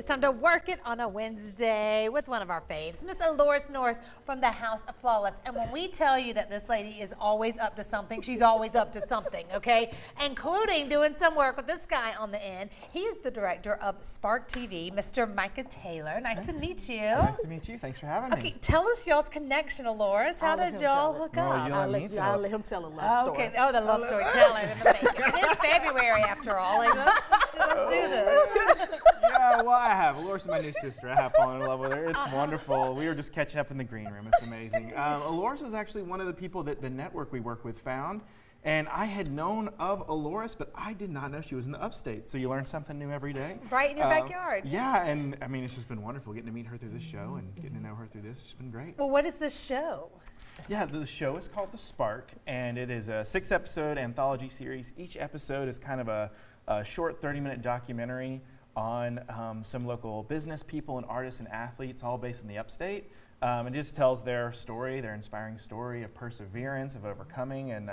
It's time to work it on a Wednesday with one of our faves, Miss Alores Norris from the House of Flawless. And when we tell you that this lady is always up to something, she's always up to something, okay? Including doing some work with this guy on the end. He is the director of Spark TV, Mr. Micah Taylor. Nice to meet you. Nice to meet you. Thanks for having me. Okay, tell us y'all's connection, Alores. How did y'all hook up? I'll let him tell a love story. Okay. Oh, the love story. Tell it in the making. It is February after all. Like, let's do this. Yeah, well, I have. Alores is my new sister. I have fallen in love with her. It's wonderful. We were just catching up in the green room. It's amazing. Alores was actually one of the people that the network we work with found. And I had known of Alores, but I did not know she was in the upstate. So you learn something new every day. Right in your backyard. Yeah, and I mean, it's just been wonderful getting to meet her through this show and getting to know her through this. It's been great. Well, what is this show? Yeah, the show is called The Spark, and it is a 6-episode anthology series. Each episode is kind of a short 30-minute documentary on some local business people and artists and athletes, all based in the upstate. It just tells their story, their inspiring story of perseverance, of overcoming, and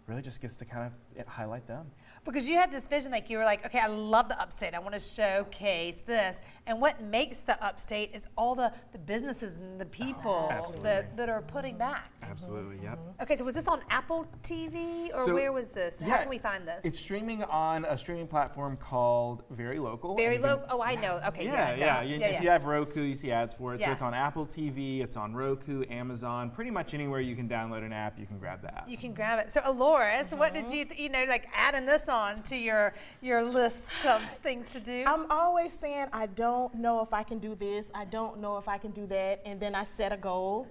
really just gets to kind of highlight them. Because you had this vision, like you were like, okay, I love the upstate. I want to showcase this. And what makes the upstate is all the businesses and the people that are putting back. Absolutely, yep. Okay, so was this on Apple TV or where was this? How can we find this? It's streaming on a streaming platform called Very Local. Very Local? Oh, I know. Okay, yeah. If you have Roku, you see ads for it. So it's on Apple TV, it's on Roku, Amazon, pretty much anywhere you can download an app, you can grab the app. You can grab it. So Alores, what did you like adding this on to your list of things to do? I'm always saying, I don't know if I can do this, I don't know if I can do that, and then I set a goal,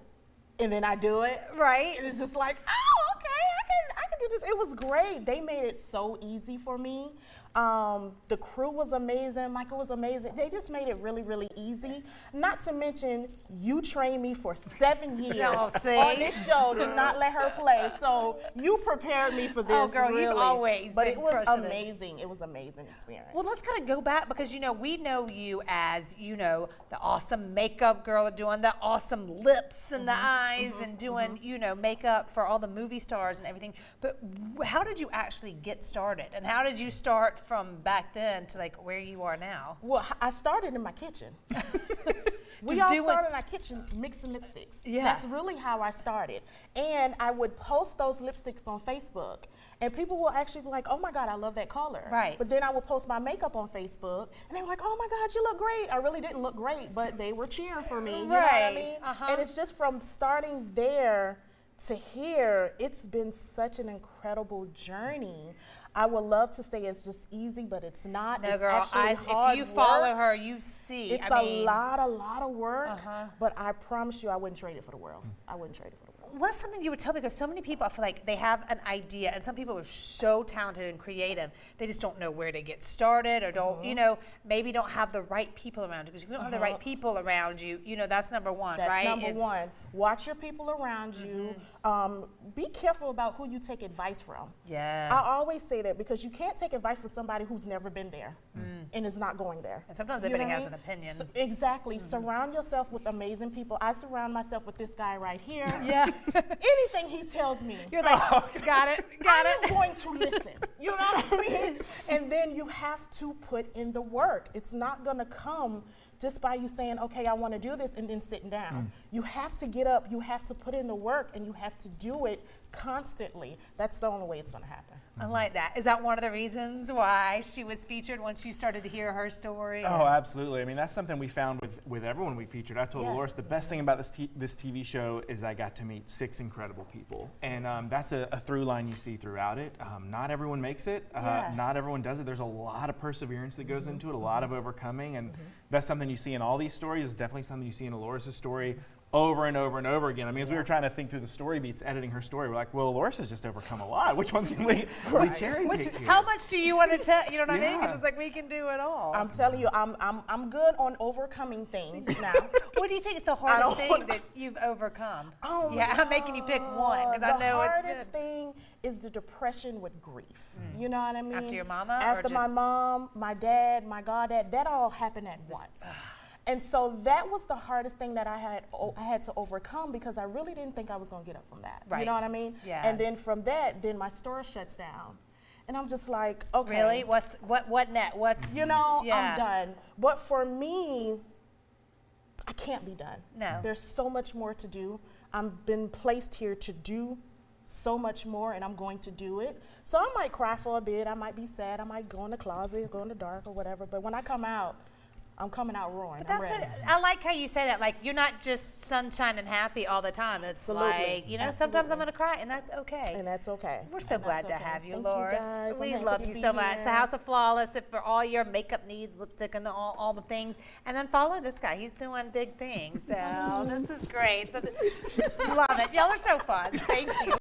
and then I do it. Right. And it's just like, oh, okay, I can do this. It was great. They made it so easy for me. The crew was amazing. Michael was amazing. They just made it really, really easy. Not to mention, you trained me for 7 years on this show. Did not let her play. So you prepared me for this. Oh, girl, really. you've always But been it was crushing amazing. It was an amazing experience. Well, let's kind of go back because, we know you as, the awesome makeup girl doing the awesome lips and the eyes and doing, makeup for all the movie stars and everything. But how did you actually get started? And how did you start from back then to like where you are now? Well, I started in my kitchen. We all started in our kitchen mixing lipsticks. Yeah. That's really how I started. And I would post those lipsticks on Facebook. And people will actually be like, oh my God, I love that color. Right. But then I would post my makeup on Facebook and they were like, oh my God, you look great. I really didn't look great, but they were cheering for me. You know what I mean? And it's just from starting there to here, it's been such an incredible journey. I would love to say it's just easy, but it's not. No, it's girl, actually hard if you work. follow her, you see. It's a lot of work, but I promise you I wouldn't trade it for the world. I wouldn't trade it for the world. What's something you would tell me? Because so many people, I feel like they have an idea, and some people are so talented and creative, they just don't know where to get started, or don't, maybe don't have the right people around you. Because if you don't have the right people around you, that's number one, right? That's number one. Watch your people around you. Be careful about who you take advice from. Yeah. I always say that because you can't take advice from somebody who's never been there and is not going there. And sometimes everybody has an opinion. Exactly. Surround yourself with amazing people. I surround myself with this guy right here. Yeah. Anything he tells me, you're like, got it. I'm going to listen. You know what I mean? And then you have to put in the work. It's not going to come just by you saying, okay, I want to do this, and then sitting down. You have to get up, you have to put in the work, and you have to do it constantly. That's the only way it's going to happen. I like that. Is that one of the reasons why she was featured once you started to hear her story? Oh, absolutely. I mean, that's something we found with everyone we featured. I told Alores the best thing about this TV show is I got to meet 6 incredible people. And that's a through line you see throughout it. Not everyone makes it. Not everyone does it. There's a lot of perseverance that goes into it, a lot of overcoming. And that's something you see in all these stories. It's definitely something you see in Alores' story over and over and over again. I mean, as we were trying to think through the story beats, editing her story, we're like, well, Alores has just overcome a lot. Which ones can we cherry pick here? How much do you want to tell? You know what I mean? Because it's like we can do it all. I'm telling you, I'm good on overcoming things now. What do you think is the hardest thing that you've overcome? Oh, yeah, I'm making you pick one because I know it's good. The hardest thing is the depression with grief. You know what I mean? After your mama? After my mom, my dad, my goddad, that all happened at once. And so that was the hardest thing that I had to overcome because I really didn't think I was going to get up from that. Right. You know what I mean? Yeah. And then from that, then my store shuts down. And I'm just like, okay. Really? What net? What's You know, yeah. I'm done. But for me, I can't be done. No. There's so much more to do. I've been placed here to do so much more, and I'm going to do it. So I might cry for a bit. I might be sad. I might go in the closet, go in the dark or whatever. But when I come out, I'm coming out roaring. I'm ready. I like how you say that. Like, you're not just sunshine and happy all the time. It's Absolutely. like, you know, sometimes I'm going to cry, and that's okay. And that's okay. We're so And glad that's to have you, Thank Alores. you guys. We I'm love happy you to so be much. It's the here. House of Flawless for all your makeup needs, lipstick, and all the things. And then follow this guy. He's doing big things. So this is great. Love it. Y'all are so fun. Thank you.